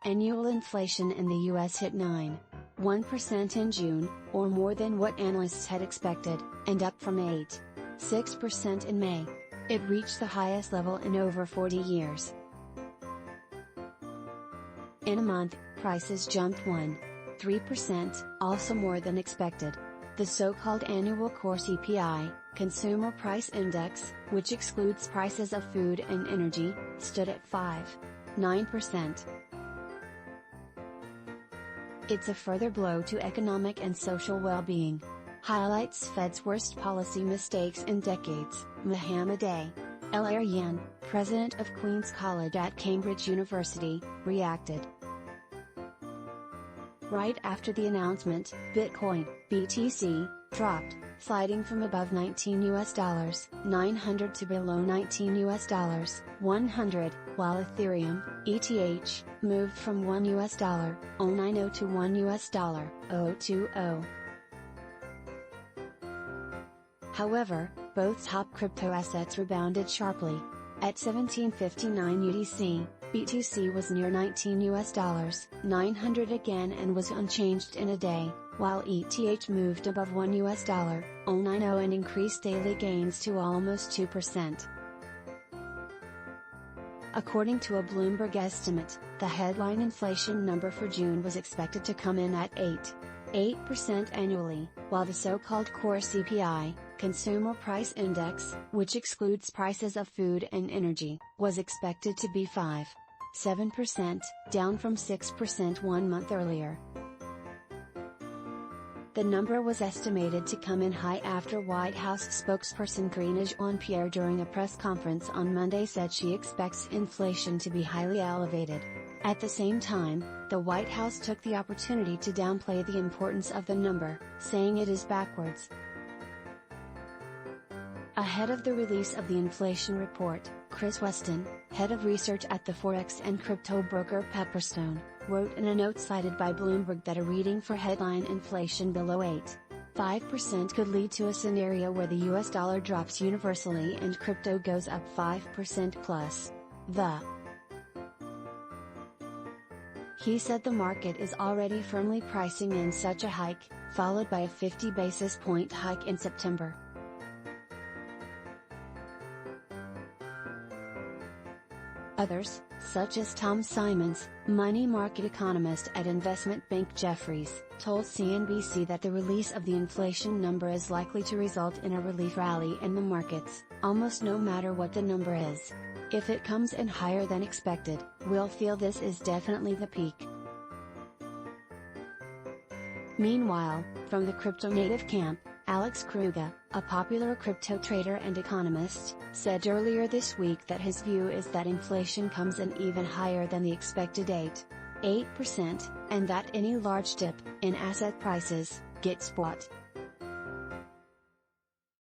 Annual inflation in the US hit 9.1% in June, or more than what analysts had expected, and up from 8.6% in May. It reached the highest level in over 40 years. In a month, prices jumped 1.3%, also more than expected. The so-called annual Core-CPI, Consumer Price Index, which excludes prices of food and energy, stood at 5.9%. It's a further blow to economic and social well-being. Highlights Fed's worst policy mistakes in decades. Mohamed A. El-Erian, president of Queen's College at Cambridge University, reacted. Right after the announcement, Bitcoin, BTC, dropped, sliding from above $19.900 to below $19.100, while Ethereum, ETH, moved from $1.090 to $1.020. However, both top cryptoassets rebounded sharply. At 1759 UTC, BTC was near $19.900 again and was unchanged in a day, while ETH moved above $1.090 and increased daily gains to almost 2%. According to a Bloomberg estimate, the headline inflation number for June was expected to come in at 8% annually, while the so-called Core-CPI, Consumer Price Index, which excludes prices of food and energy, was expected to be 5.7%, down from 6% 1 month earlier. The number was estimated to come in high after White House spokesperson Karine Jean-Pierre during a press conference on Monday said she expects inflation to be highly elevated. At the same time, the White House took the opportunity to downplay the importance of the number, saying it is backwards. Ahead of the release of the inflation report, Weston, head of research at the forex and crypto broker Pepperstone, wrote in a note cited by Bloomberg that a reading for headline inflation below 8.5% could lead to a scenario where the US dollar drops universally and crypto goes up 5% plus. He said the market is already firmly pricing in such a hike, followed by a 50 basis point hike in September. Others, such as Tom Simons, money market economist at investment bank Jefferies, told CNBC that the release of the inflation number is likely to result in a relief rally in the markets, almost no matter what the number is. If it comes in higher than expected, we'll feel this is definitely the peak. Meanwhile, from the crypto-native camp, Krüger, a popular crypto trader and economist, said earlier this week that his view is that inflation comes in even higher than the expected 8%, and that any large dip in asset prices gets bought.